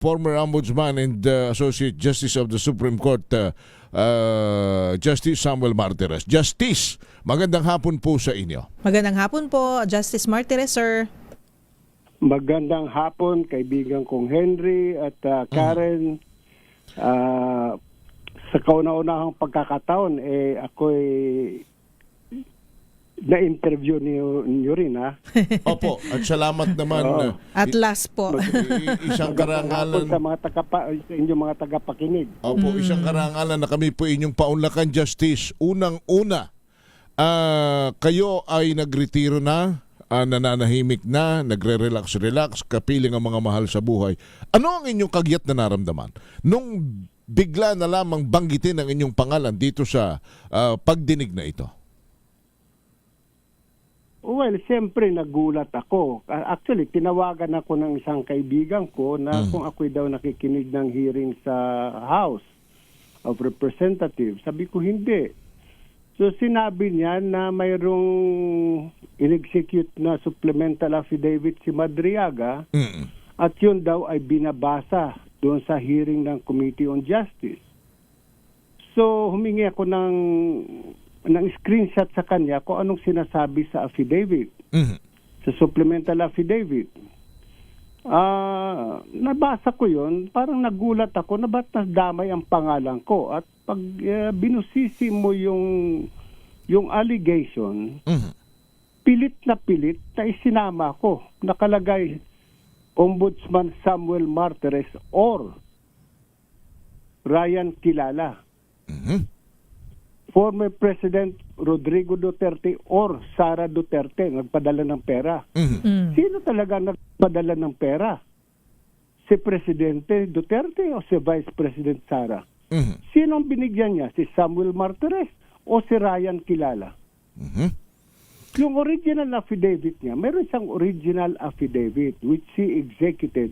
former Ombudsman and Associate Justice of the Supreme Court, Justice Samuel Martires. Justice, magandang hapon po sa inyo. Magandang hapon po, Justice Martires, sir. Magandang hapon, kaibigan kong Henry at Karen. Sa kauna-unahang pagkakataon, ako'y na-interview niyo rin, ha? Opo, at salamat naman. At last po. Isang karangalan sa mga sa inyong mga tagapakinig. Opo, isang karangalan na kami po inyong paunlakan, Justice. Unang-una, kayo ay nagretiro na, nananahimik na, nagre-relax, kapiling ang mga mahal sa buhay. Ano ang inyong kagyat na naramdaman nung bigla na lamang banggitin ang inyong pangalan dito sa pagdinig na ito? Well, siyempre nagulat ako. Actually, tinawagan ako ng isang kaibigan ko na kung ako'y daw nakikinig ng hearing sa House of Representatives. Sabi ko, hindi. So sinabi niya na mayroong in-execute na supplemental affidavit si Madriaga at yun daw ay binabasa doon sa hearing ng Committee on Justice. So humingi ako ng screenshot sa kanya kung anong sinasabi sa affidavit, sa supplemental affidavit. Nabasa ko yun, parang nagulat ako na ba't nadamay ang pangalan ko. At pag binusisi mo yung allegation, pilit na isinama ko. Nakalagay, Ombudsman Samuel Martires or Ryan Kilala. Former President Rodrigo Duterte or Sara Duterte nagpadala ng pera. Sino talaga nagpadala ng pera? Si Presidente Duterte o si Vice President Sara? Sino ang binigyan niya? Si Samuel Martires o si Ryan Kilala? Yung original affidavit niya, mayroon siyang original affidavit which he executed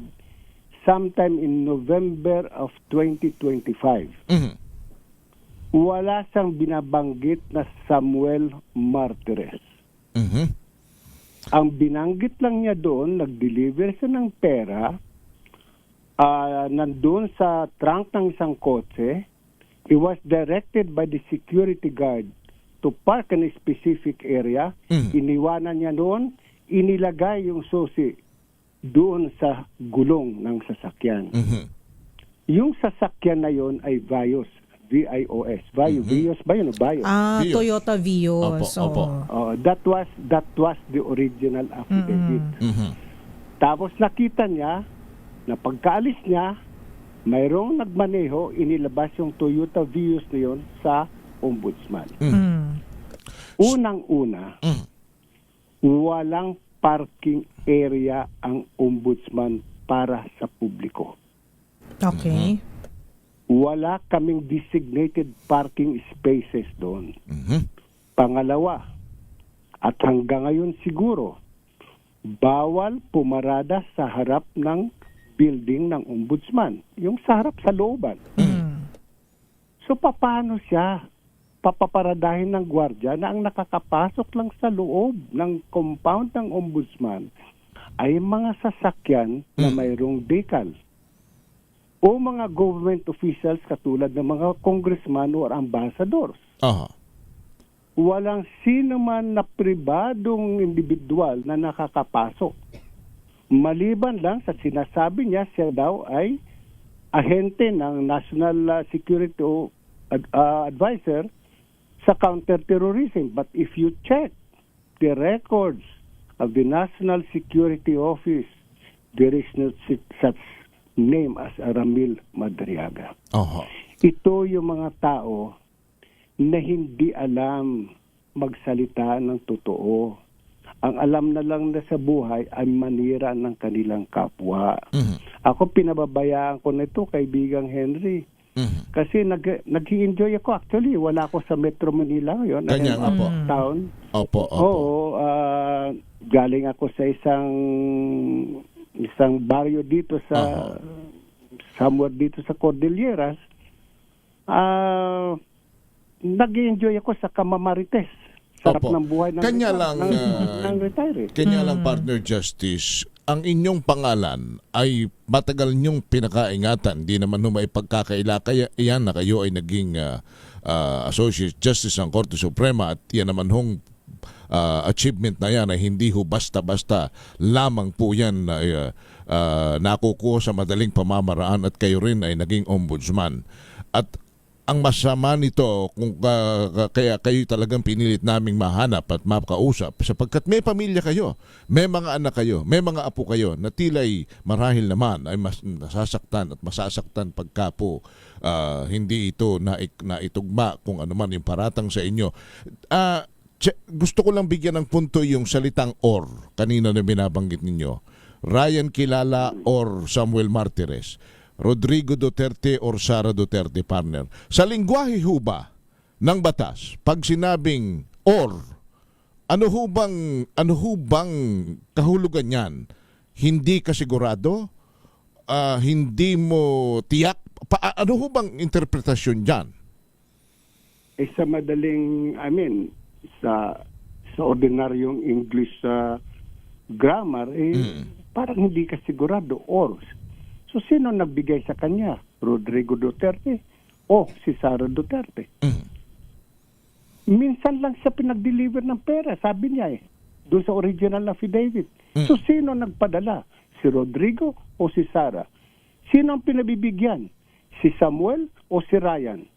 sometime in November of 2025. Wala siyang binabanggit na Samuel Martires. Ang binanggit lang niya doon, nag-deliver siya ng pera, nandun sa trunk ng isang kotse. He was directed by the security guard to park in a specific area. Iniwanan niya doon, inilagay yung susi doon sa gulong ng sasakyan. Yung sasakyan na yon ay Vios. V-I-O-S. Vios ba yun? Vios. Vios. Toyota Vios. Opo. That was the original affidavit. Tapos nakita niya na pagkaalis niya, mayroong nagmaneho, inilabas yung Toyota Vios na yun sa Ombudsman. Unang-una, walang parking area ang Ombudsman para sa publiko. Okay. Wala kaming designated parking spaces doon. Pangalawa, at hanggang ngayon siguro, bawal pumarada sa harap ng building ng Ombudsman. Yung sa harap sa looban. So paano siya papaparadahin ng gwardiya na ang nakakapasok lang sa loob ng compound ng Ombudsman ay mga sasakyan na mayroong decal? O mga government officials katulad ng mga congressman or ambassadors. Walang sino man na pribadong individual na nakakapasok. Maliban lang sa sinasabi niya, siya daw ay ahente ng National Security Advisor sa counterterrorism. But if you check the records of the National Security Office, there is no such name as Ramil Madriaga. Ito yung mga tao na hindi alam magsalita ng totoo. Ang alam na lang na sa buhay ay manira ng kanilang kapwa. Ako pinababayaan ko na ito, kaibigang Henry. Kasi nag-enjoy ako actually. Wala ako sa Metro Manila ngayon. Kanya nga po. Town. Opo. Oo. Galing ako sa isang baryo dito sa somewhere dito sa Cordilleras. Nag-enjoy ako sa Kamamarites. Sarap ng buhay ng Kanya lang retiree. Kanya lang, partner Justice, ang inyong pangalan ay matagal niyong pinakaingatan. Di naman ho may pagkakaila. Kaya iyan na kayo ay naging Associate Justice ng Korte Suprema at yan naman hong achievement na yan ay hindi ho basta-basta lamang po yan na nakukuha sa madaling pamamaraan at kayo rin ay naging ombudsman. At ang masama nito kung kaya kayo talagang pinilit naming mahanap at makausap sapagkat may pamilya kayo, may mga anak kayo, may mga apo kayo na tila'y marahil naman ay mas nasasaktan at masasaktan pagka po hindi ito naitugma kung ano man yung paratang sa inyo. Gusto ko lang bigyan ng punto yung salitang or kanina na binabanggit ninyo. Ryan Kilala or Samuel Martires. Rodrigo Duterte or Sara Duterte, partner. Sa lingwahe ho ba ng batas, pag sinabing or, ano ho bang kahulugan niyan? Hindi ka sigurado? Hindi mo tiyak? Ano ho bang interpretasyon diyan? Sa madaling, sa ordinaryong English grammar, parang hindi ka sigurado or. So, sino nagbigay sa kanya? Rodrigo Duterte o si Sara Duterte? Minsan lang siya pinag-deliver ng pera, sabi niya doon sa original affidavit. So, sino nagpadala? Si Rodrigo o si Sara? Sino ang pinabibigyan? Si Samuel o si Ryan?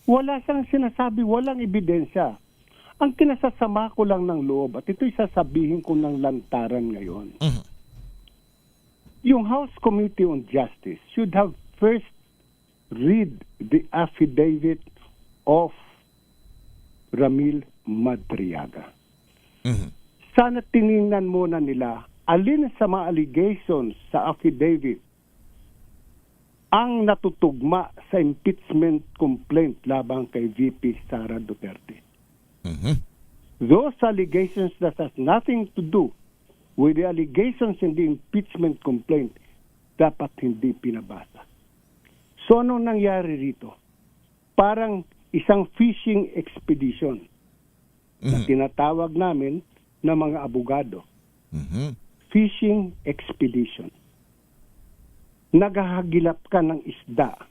Wala siyang sinasabi, walang ebidensya. Ang kinasasama ko lang ng loob, at ito'y sasabihin ko ng lantaran ngayon. Yung House Committee on Justice should have first read the affidavit of Ramil Madriaga. Sana tiningnan muna nila alin sa mga allegations sa affidavit ang natutugma sa impeachment complaint labang kay VP Sara Duterte. Those allegations that has nothing to do with the allegations in the impeachment complaint, dapat hindi pinabasa. So, anong nangyari rito? Parang isang fishing expedition na tinatawag namin na mga abogado. Fishing expedition. Naghahagilap ka ng isda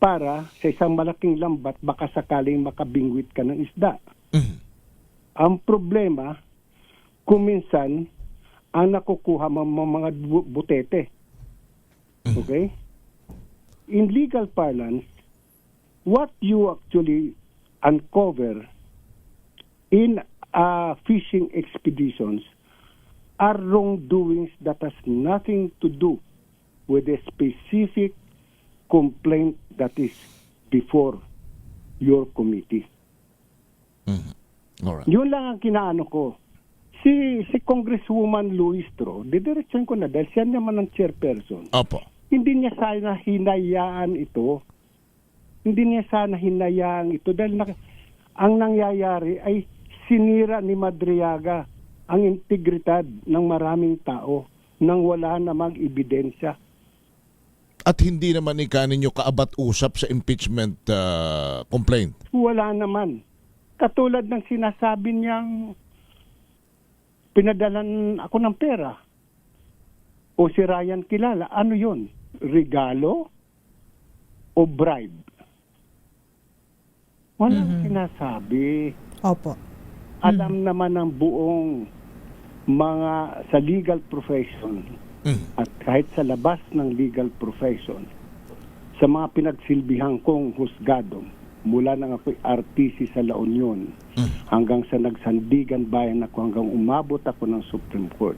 para sa isang malaking lambat baka sakaling makabingwit ka ng isda. Ang problema, kuminsan, ang nakukuha mga butete. Okay? In legal parlance, what you actually uncover in fishing expeditions are wrongdoings that has nothing to do with a specific complaint that is before your committee. Alright. Yun lang ang kinaano ko. Si Congresswoman Luistro, didiretsuhin ko na dahil siya naman ang chairperson. Opo. Hindi niya sana hinayaan ito. Hindi niya sana hinayaan ito dahil ang nangyayari ay sinira ni Madriaga ang integridad ng maraming tao nang wala namang ebidensya. At hindi naman ninyo kaabat-usap sa impeachment complaint? Wala naman. Katulad ng sinasabi niyang pinadalan ako ng pera. O si Ryan Kilala, ano yun? Regalo o bribe? Walang sinasabi. Opo. Alam naman ng buong mga sa legal profession at kahit sa labas ng legal profession, sa mga pinagsilbihan kong husgado, mula nang ako'y RTC sa La Union hanggang sa nagsandigan bayan ako, hanggang umabot ako ng Supreme Court.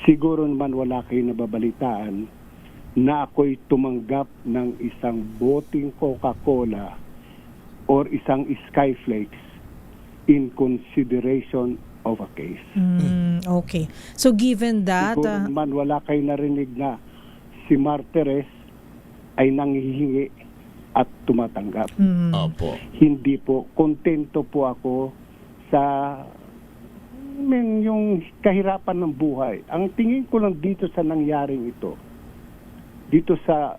Siguro naman wala kayo nababalitaan na ako'y tumanggap ng isang boting Coca-Cola or isang Skyflakes in consideration of a case. Okay. So given that... Siguro naman wala kayo narinig na si Martires ay nanghihingi at tumatanggap. Opo. Hindi po. Kontento po ako sa yung kahirapan ng buhay. Ang tingin ko lang dito sa nangyaring ito, dito sa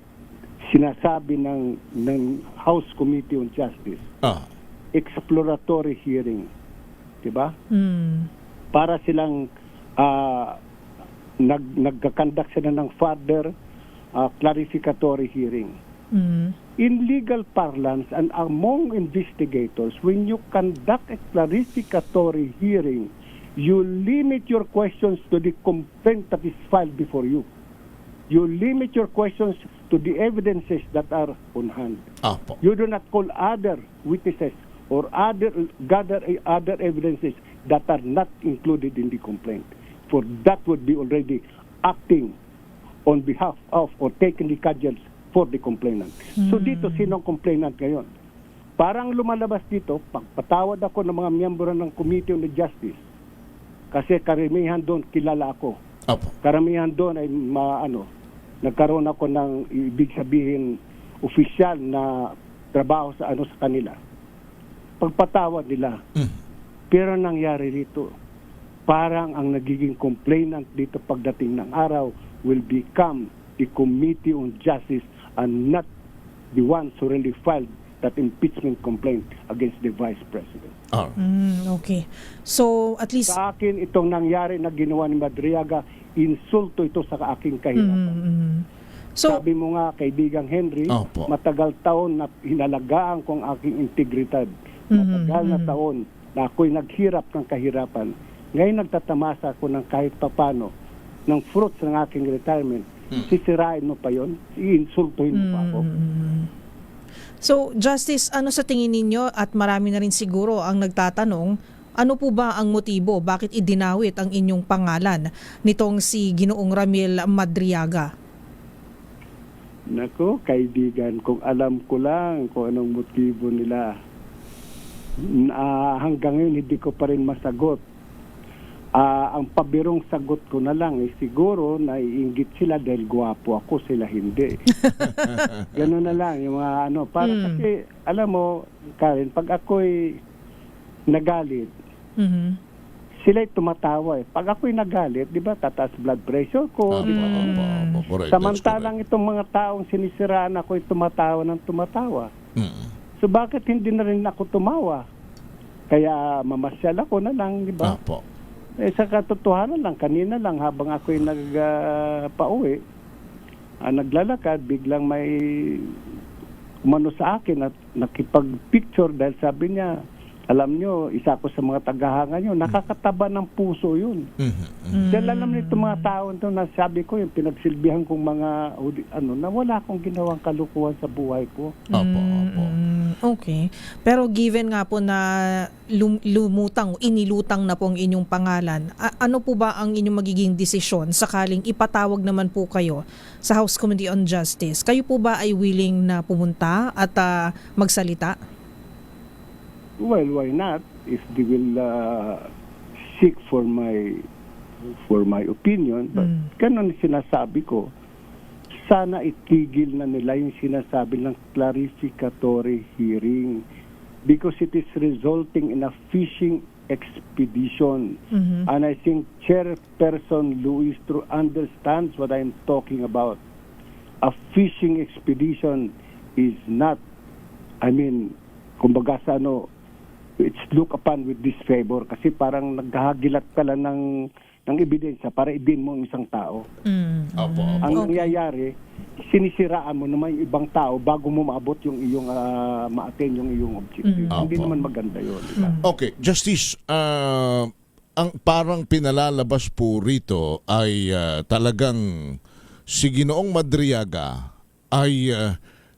sinasabi ng House Committee on Justice, exploratory hearing. Diba? Para silang nagkakandak sila ng further clarificatory hearing. Mm. In legal parlance and among investigators, when you conduct a clarificatory hearing, you limit your questions to the complaint that is filed before you. You limit your questions to the evidences that are on hand. Opo. You do not call other witnesses or gather other evidences that are not included in the complaint. For that would be already acting on behalf of or taking the cudgels for the complainant. So dito, sino ang complainant ngayon? Parang lumalabas dito, pagpatawad ako ng mga miyembro ng Committee on the Justice kasi karamihan doon kilala ako. Opo. Karamihan doon ay nagkaroon ako ng ibig sabihin opisyal na trabaho sa kanila. Pagpatawad nila. Pero nangyari dito, parang ang nagiging complainant dito pagdating ng araw will become the Committee on Justice and not the ones who really filed that impeachment complaint against the Vice President. Okay. So, at least... Sa akin, itong nangyari na ginawa ni Madriaga, insulto ito sa aking kahirapan. So, Sabi mo nga, kaibigang Henry, Opo. matagal taon na hinalagaan ko ang aking integridad. Matagal na taon na ako'y naghirap ng kahirapan. Ngayon nagtatamasa ako ng kahit papano ng fruits ng aking retirement. Sisirain mo pa yon, iinsultuhin mo pa ako. So, Justice, ano sa tingin ninyo, at marami na rin siguro ang nagtatanong, ano po ba ang motibo? Bakit idinawit ang inyong pangalan nitong si Ginoong Ramil Madriaga? Nako, kaibigan, kung alam ko lang kung anong motibo nila, hanggang ngayon hindi ko pa rin masagot. Ang pabirong sagot ko na lang siguro naiinggit sila dahil gwapo ako, sila hindi. Gano'n na lang yung mga para kasi alam mo, Karen, pag ako'y nagalit, sila'y tumatawa eh. Pag ako'y nagalit, di ba, tataas blood pressure ko, di ba? Correct. Samantalang itong mga taong sinisiraan ako'y tumatawa ng tumatawa. So bakit hindi na rin ako tumawa? Kaya mamasyal ako na lang, di ba? Opo. Sa katotohanan lang, kanina lang habang ako'y pauwi, naglalakad, biglang may umano sa akin at nakipag-picture dahil sabi niya, alam nyo, isa ko sa mga tagahanga nyo, nakakataba ng puso yun. Dahil alam nito mga tao ito na sabi ko, yung pinagsilbihan kong mga, na wala akong ginawang kalukuhan sa buhay ko. Opo. Okay. Pero given nga po na inilutang na po ang inyong pangalan, ano po ba ang inyong magiging desisyon sakaling ipatawag naman po kayo sa House Committee on Justice? Kayo po ba ay willing na pumunta at magsalita? Well, why not? If they will seek for my opinion, but ganun sinasabi ko, sana itigil na nila yung sinasabi ng clarificatory hearing because it is resulting in a fishing expedition. And I think Chairperson Luis Tru understands what I'm talking about. A fishing expedition is not, kumbaga sa it's looked upon with disfavor kasi parang naghahagilat ka lang ng ebidensya para ibin mo ang isang tao. Opo. Ang nangyayari, sinisiraan mo naman yung ibang tao bago mo maabot yung iyong ma-attain yung iyong objective. Hindi Opo. naman maganda yun. Diba? Okay, Justice, ang parang pinalalabas po rito ay talagang si Ginoong Madriaga ay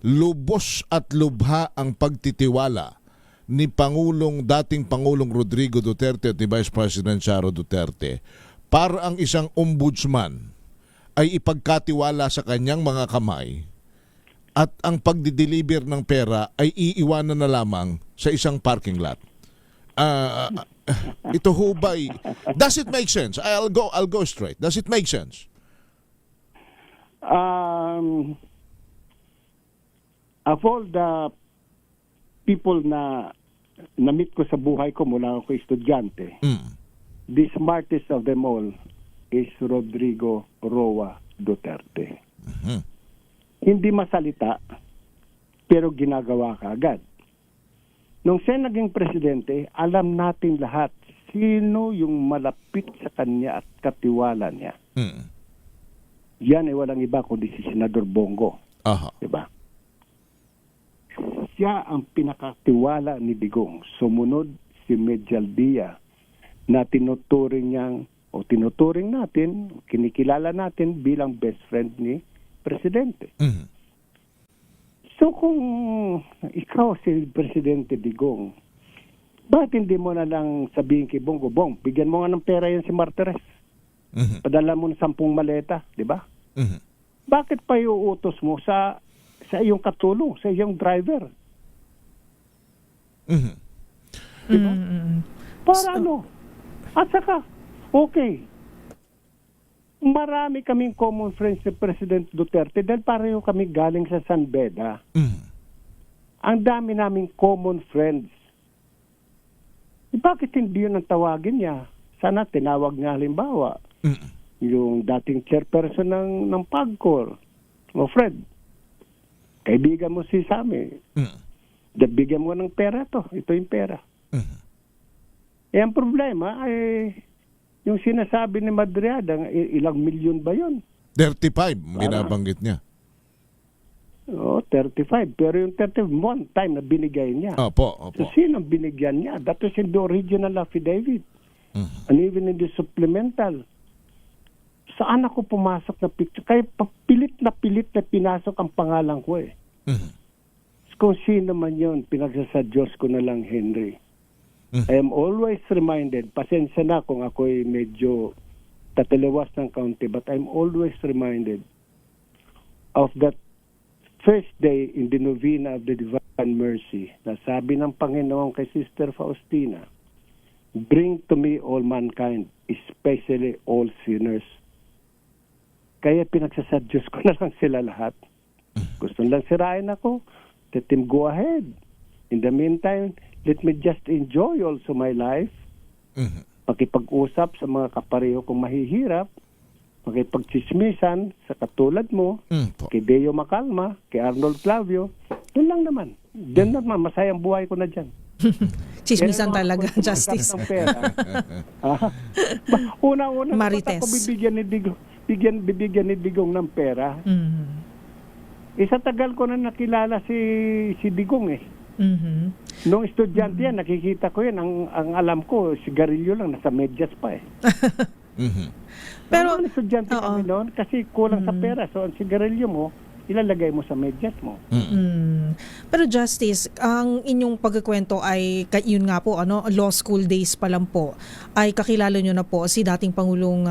lubos at lubha ang pagtitiwala ni dating Pangulong Rodrigo Duterte at ni Vice President Sara Duterte para ang isang ombudsman ay ipagkatiwala sa kanyang mga kamay at ang pagdi-deliver ng pera ay iiwanan na lamang sa isang parking lot. Ito ho ba'y does it make sense? I'll go straight. Does it make sense? Of all the people na na-meet ko sa buhay ko mula ako estudyante, the smartest of them all is Rodrigo Roa Duterte. Hindi masalita, pero ginagawa ka agad. Nung siya naging presidente, alam natin lahat, sino yung malapit sa kanya at katiwala niya. Mm. Yan ay walang iba kundi si Senador Bongo. Aha. Diba? Siya ang pinakatiwala ni Digong. Sumunod si Medjaldia na tinuturing natin, kinikilala natin bilang best friend ni Presidente. Mm. So kung ikaw si Presidente Digong, bakit hindi mo na lang sabihin kay Bongo, Bong, bigyan mo nga ng pera yan si Martires. Mhm. Padala mo ng 10 maleta, di ba? Mhm. Bakit pa iuutos mo sa iyong katulong, sa iyong driver? Mhm. Diba? Mm. Para ano? At saka, okay, marami kaming common friends ni President Duterte dahil pareho kami galing sa San Beda. Mhm. Ang dami naming common friends. Bakit hindi yun ang tawagin niya? Sana tinawag niya halimbawa Mhm. yung dating chairperson ng PAGCOR, o Fred. Kaibigan mo si Sammy. Mhm. Bigyan mo ng pera to. Ito yung pera. Mhm. Eh, ang problema ay yung sinasabi ni Madriada, ilang milyon ba yun? 35 binabanggit niya. 35. Pero yung 31 time na binigay niya. Opo, So, opo. sino binigyan niya? That was in the original affidavit. Mhm. And even in the supplemental. Saan ako pumasok na picture? Kaya pilit na pinasok ang pangalan ko eh. Mhm. Kung sino man yun, pinagsasadyos ko na lang, Henry. Mhm. I am always reminded, pasensya na kung ako'y medyo tataliwas ng kaunti, but I'm always reminded of that first day in the novena of the Divine Mercy na sabi ng Panginoon kay Sister Faustina, bring to me all mankind, especially all sinners. Kaya pinagsasadyos ko na lang sila lahat. Gusto lang sirain ako, let him go ahead. In the meantime, let me just enjoy also my life. Mhm. Pakipag-usap sa mga kapareho kong mahihirap, pakipagchismisan sa katulad mo, Po. kay Deo Macalma, kay Arnold Clavio, yun lang naman. Diyan naman, masayang buhay ko na dyan. Chismisan Pero talaga, kung Justice. ng pera, una-una, Marites. ako bibigyan ni Digong ng pera. Mhm. Isa tagal ko na nakilala si Digong eh. Mhm. Nung estudyante yan, nakikita ko yan. Ang alam ko, sigarilyo lang, nasa medyas pa eh. Mhm. Pero, Nung estudyante oo. kami noon, kasi kulang sa pera. So, ang sigarilyo mo, ilalagay mo sa medyas mo. Mm. Pero Justice, ang inyong pagkukwento ay yun nga po law school days pa lang po ay kakilala nyo na po si dating Pangulong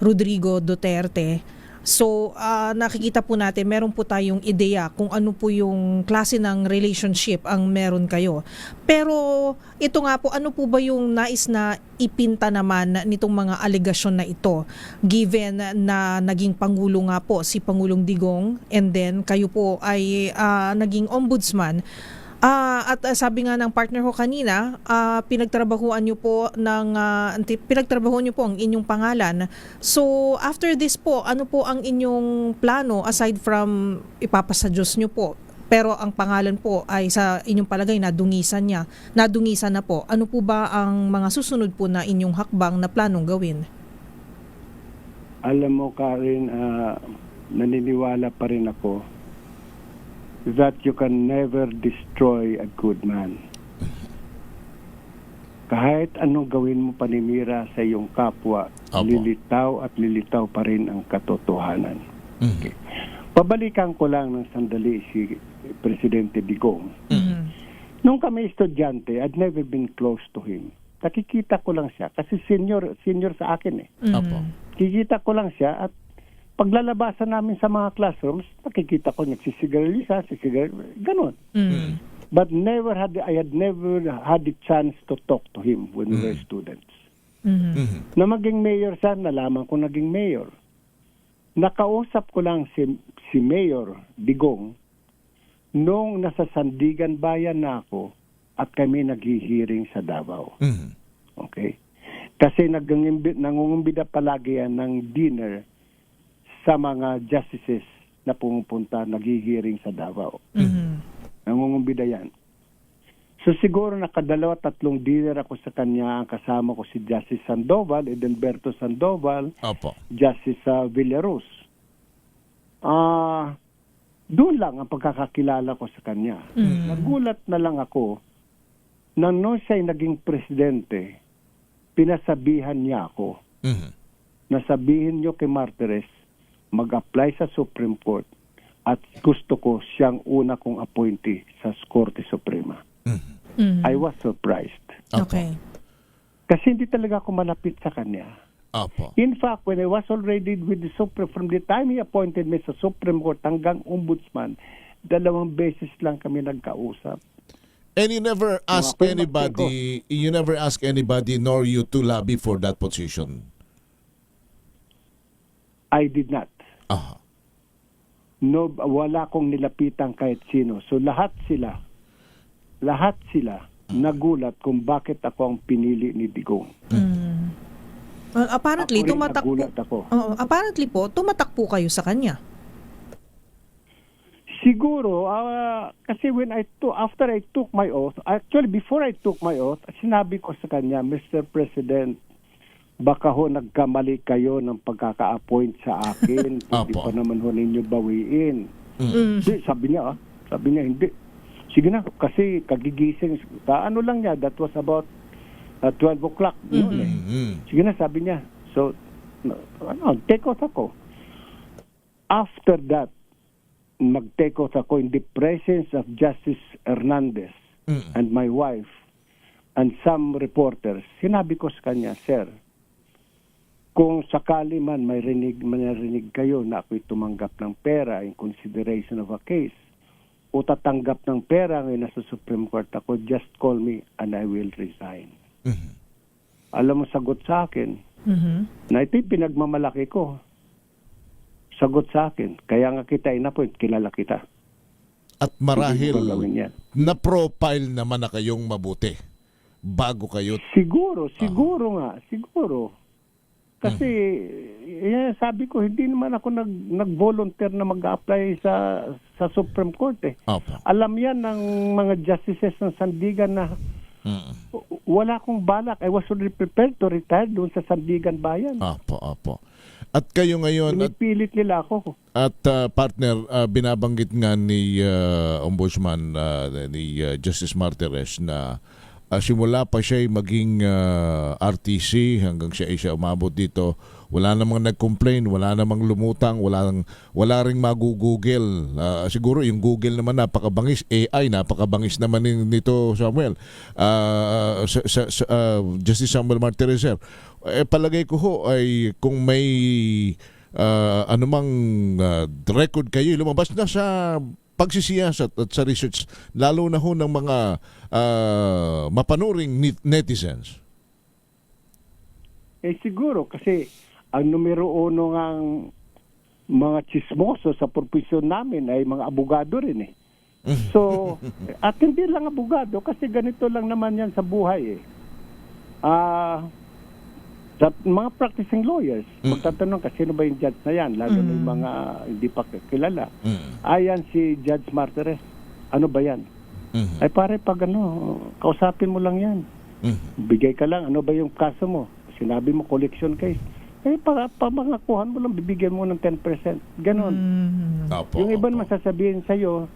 Rodrigo Duterte. So nakikita po natin meron po tayong ideya kung ano po yung klase ng relationship ang meron kayo. Pero ito nga po, ano po ba yung nais na ipinta naman nitong mga alegasyon na ito given na naging Pangulo nga po si Pangulong Digong and then kayo po ay naging ombudsman. At sabi nga ng partner ko kanina, pinagtrabahuan niyo po ang inyong pangalan. So after this po, ano po ang inyong plano aside from ipapasa Diyos niyo po? Pero ang pangalan po ay sa inyong palagay nadungisan na po. Ano po ba ang mga susunod po na inyong hakbang na planong gawin? Alam mo, Karen, naniniwala pa rin ako that you can never destroy a good man. Kahit anong gawin mo panimira sa iyong kapwa, Opo. lilitaw at lilitaw pa rin ang katotohanan. Mhm. Pabalikan ko lang ng sandali si Presidente Digong. Mhm. Nung kami estudyante, I'd never been close to him. Nakikita ko lang siya kasi senior sa akin eh. Opo. Kikita ko lang siya at paglalabasan namin sa mga classrooms, nakikita ko nagsisigarilyo siya, ganun. Mhm. But I had never had the chance to talk to him when we were students. Mhm. Mhm. Na maging mayor siya, nalaman ko naging mayor. Nakausap ko lang si Mayor Digong nung nasa Sandigan Bayan na ako at kami naghihiring sa Davao. Mhm. Okay? Kasi nangungumbida palagi yan ng dinner sa mga justices na pumupunta, naghihiring sa Davao. Mhm. Nangungumbida yan. So siguro nakadalawa-tatlong dinner ako sa kanya. Kasama ko si Justice Sandoval, Edelberto Sandoval, Opo. Justice Villaruz. Doon lang ang pagkakakilala ko sa kanya. Nagulat na lang ako na nung siya'y naging presidente, pinasabihan niya ako Mhm. na sabihin niyo kay Martires mag-apply sa Supreme Court at gusto ko siyang una kong appointee sa Korte Suprema. Mhm. I was surprised. Opo. Okay. Kasi hindi talaga ako malapit sa kanya. Opo. In fact, when I was already with the Supreme, from the time he appointed me sa Supreme Court hanggang Ombudsman, 2 beses lang kami nagkausap. And you never ask pwede anybody nor you to lobby for that position. I did not. Aha. No, wala akong nilapitan kahit sino. So lahat sila nagulat kung bakit ako ang pinili ni Digong. Well, apparently, Ako rin tumatak po. nagulat ako. Apparently po, tumatak po kayo sa kanya. Siguro, kasi after I took my oath, actually before I took my oath, sinabi ko sa kanya, Mr. President, baka ho nagkamali kayo ng pagkaka-appoint sa akin. Hindi Apo. pa naman ho ninyo bawiin. Mm. Hindi, sabi niya, hindi. Sige na, kasi kagigising, ano lang niya, that was about 12 o'clock noon eh. Mhm. Sige na, sabi niya. So, take oath ako. After that, mag-take oath ako in the presence of Justice Hernandez and my wife and some reporters. Sinabi ko sa kanya, Sir, kung sakali man may narinig kayo na ako'y tumanggap ng pera in consideration of a case o tatanggap ng pera ngayon nasa Supreme Court ako, just call me and I will resign. Alam mo, sagot sa akin, na ito'y pinagmamalaki ko. Sagot sa akin, kaya nga kita in-appoint, kilala kita. At marahil Hindi ko gagawin yan. na-profile naman na kayong mabuti bago kayo. Siguro nga. Kasi, sabi ko, hindi naman ako nag-volunteer na mag-apply sa Supreme Court eh. Opo. Alam yan ng mga justices ng Sandigan na wala akong balak. I was already prepared to retire doon sa Sandigan Bayan. Opo. At kayo ngayon, Pinipilit nila ako. at partner, binabanggit nga ni Ombudsman, ni Justice Martires na simula pa siya maging RTC hanggang siya umabot dito, wala namang nag-complain, wala namang lumutang, wala ring magugugel. Siguro yung Google naman napakabangis, AI napakabangis naman nito, Samuel. Justice Samuel Martires, sir. Palagay ko ho ay kung may anumang record kayo lumabas na sa pagsisiyasat at sa research, lalo na ho ng mga mapanuring netizens. Siguro kasi ang numero uno ng mga chismoso sa profesyon namin ay mga abogado rin eh. So, at hindi lang abogado kasi ganito lang naman yan sa buhay eh. Sa mga practicing lawyers, magtatanong ka, sino ba yung judge na yan? Lalo na yung mga hindi pa kilala. Ayan si Judge Martires. Ano ba yan? Ay pare, pag kausapin mo lang yan. Bigay ka lang, ano ba yung kaso mo? Sinabi mo, collection case. Para mga kuhan mo lang, bibigyan mo ng 10%. Ganon. Opo, Yung iba opo. naman sasabihin sa'yo,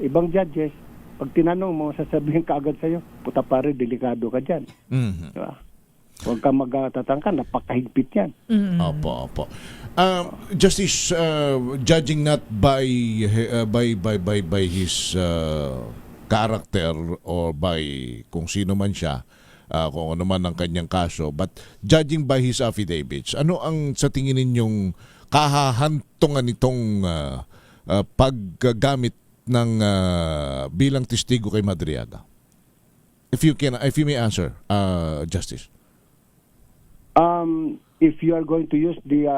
ibang judges, pag tinanong mo, sasabihin ka agad sa'yo, puta pare, delikado ka dyan. Diba? Huwag ka magtatangka, napakahigpit yan. Opo. Justice, judging not by his character or by kung sino man siya, kung ano man ang kanyang kaso, but judging by his affidavits, ano ang sa tingin ninyong kahahantungan nitong paggamit ng bilang testigo kay Madriaga? If you may answer, Justice. If you are going to use the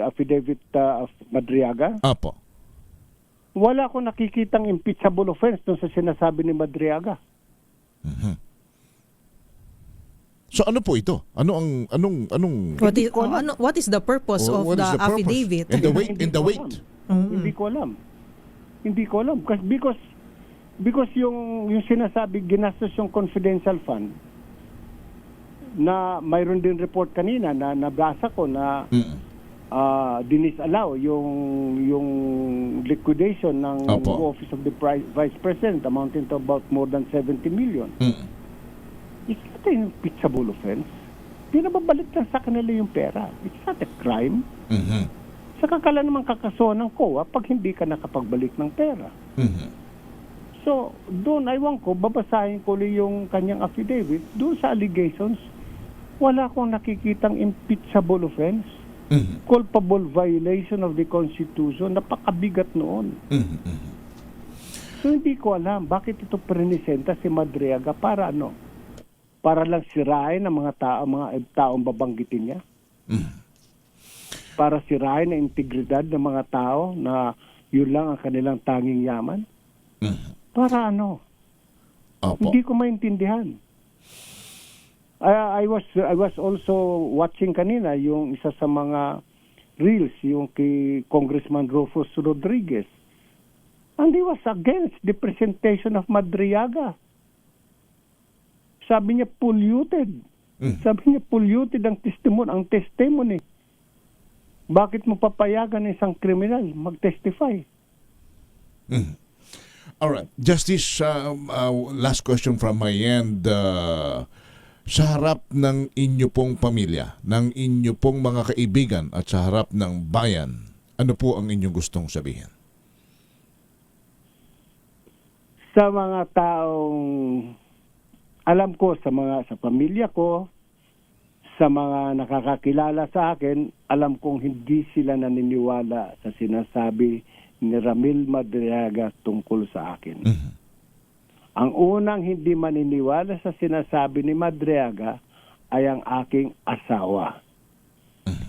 affidavit of Madriaga, Apo. wala akong nakikitang impeachable offense dun sa sinasabi ni Madriaga. So ano po ito? Anong What is the purpose of what the is the purpose? affidavit? And the weight. Hindi ko alam. Because Because yung sinasabi, ginastos yung confidential fund, na mayroon din report kanina na nabasa ko na dinisallow yung liquidation ng Opo. Office of the Vice President amounting to about more than 70 million. It's not a impeachable offense. Pinababalik lang sa kanila yung pera. It's not a crime. Saka kala naman kakasuhan ng COA pag hindi ka nakapagbalik ng pera. So, doon, aywan ko, babasahin ko yung kanyang affidavit. Doon sa allegations, wala akong nakikitang impeachable offense. Culpable violation of the Constitution. Napakabigat noon. So, hindi ko alam bakit ito prinisenta si Madriaga para ano? Para lang sirain ang mga taong babanggitin niya? Para sirain ang integridad ng mga tao na yun lang ang kanilang tanging yaman? Para ano? Opo. Hindi ko maintindihan. I was also watching kanina yung isa sa mga reels, yung kay Congressman Rufus Rodriguez. And he was against the presentation of Madriaga. Sabi niya polluted. Sabi niya polluted ang testimony. Bakit mo papayagan ng isang kriminal mag-testify? Alright. Justice, last question from my end. Sa harap ng inyo pong pamilya, ng inyo pong mga kaibigan at sa harap ng bayan, ano po ang inyong gustong sabihin? Sa mga taong alam ko, sa pamilya ko, sa mga nakakakilala sa akin, alam kong hindi sila naniniwala sa sinasabi ni Ramil Madriaga tungkol sa akin. Ang unang hindi maniniwala sa sinasabi ni Madriaga ay ang aking asawa.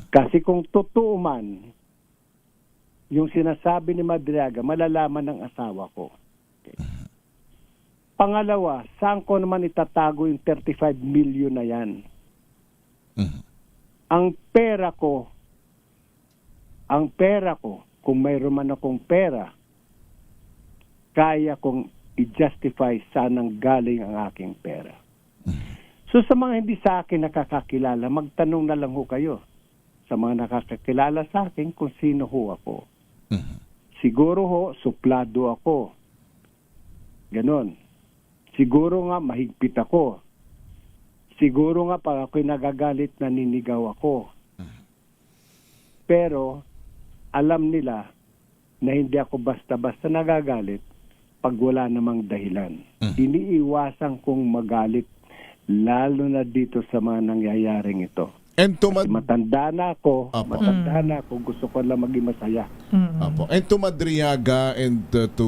Kasi kung totoo man yung sinasabi ni Madriaga, malalaman ng asawa ko. Okay. Pangalawa, saan ko naman itatago yung 35 million na yan? Ang pera ko, kung mayroon man akong pera, kaya kong i-justify saan nang galing ang aking pera. So sa mga hindi sa akin nakakakilala, magtanong na lang ho kayo sa mga nakakakilala sa akin kung sino ho ako. Siguro ho, suplado ako. Ganon. Siguro nga mahigpit ako. Siguro nga pag ako'y nagagalit, naninigaw ako. Pero alam nila na hindi ako basta-basta nagagalit pag wala namang dahilan. Iniiwasan kong magalit lalo na dito sa mga nangyayaring ito. And to Matanda na ako, Apo. gusto ko lang maging masaya. Apo. And to Madriaga and to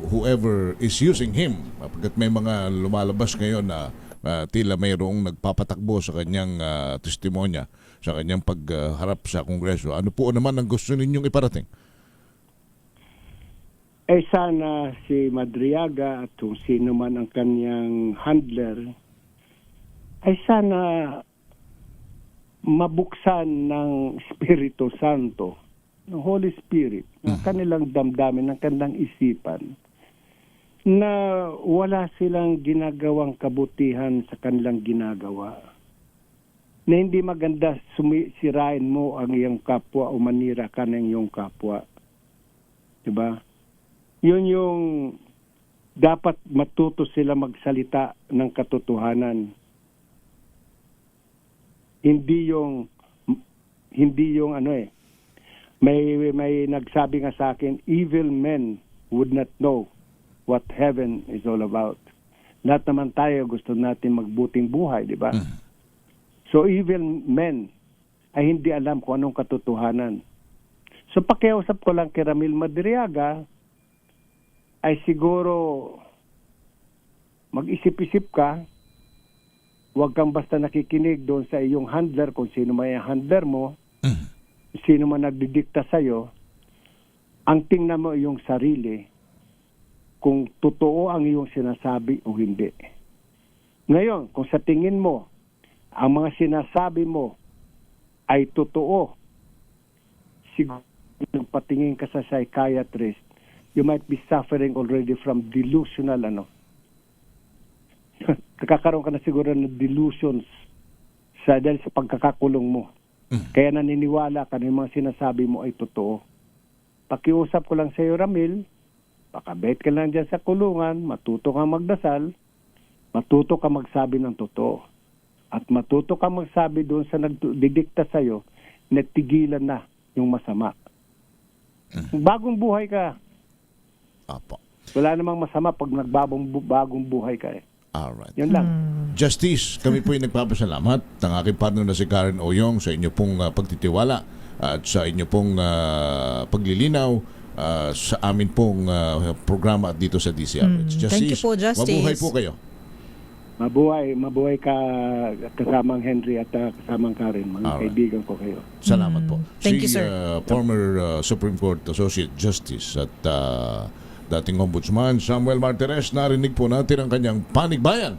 whoever is using him, pagkat may mga lumalabas ngayon na tila mayroong nagpapatakbo sa kanyang testimonya, sa kanyang pagharap sa Kongreso. Ano po naman ang gusto ninyong iparating? Sana si Madriaga at kung sino man ang kanyang handler, ay sana mabuksan ng Espiritu Santo, ng Holy Spirit, ng kanilang damdamin, ng kanilang isipan, na wala silang ginagawang kabutihan sa kanilang ginagawa. Na hindi maganda sirain mo ang iyong kapwa o manira ka ng iyong kapwa. Diba? Yun yung dapat matuto sila magsalita ng katotohanan. Hindi yung may nagsabi nga sa akin, evil men would not know what heaven is all about. Lahat naman tayo gusto natin magbuting buhay, di ba? So evil men ay hindi alam kung anong katotohanan. So pakiusap ko lang kay Ramil Madriaga ay siguro mag-isip-isip ka, huwag kang basta nakikinig doon sa iyong handler, kung sino man yung handler mo, sino man nagdidikta sa'yo, ang tingnan mo iyong sarili, kung totoo ang iyong sinasabi o hindi. Ngayon, kung sa tingin mo, ang mga sinasabi mo ay totoo, siguro patingin ka sa psychiatrist you might be suffering already from delusional nakakaroon ka na siguro ng delusions dahil sa pagkakakulong mo. Kaya naniniwala ka na yung mga sinasabi mo ay totoo. Pakiusap ko lang sa iyo, Ramil, pakabait ka lang dyan sa kulungan, matuto kang magdasal, matuto kang magsabi ng totoo. At matuto kang magsabi doon sa nagdidikta sa iyo na tigilan na yung masama. Bagong buhay ka. Apo. Wala namang masama pag bagong buhay ka eh. Alright. Yun lang. Justice, kami po ay nagpapasalamat ng aking partner na si Karen Oyong sa inyo pong pagtitiwala at sa inyo pong paglilinaw sa amin pong programa at dito sa DCRH. Justice, Thank you po, Justice. mabuhay po kayo. Mabuhay ka kasamang Henry at kasamang Karen, mga Alright. kaibigan ko kayo. Salamat po. Thank you, Si sir. Former Supreme Court Associate Justice at dating Ombudsman Samuel Martires, narinig po natin ang kanyang panig bayan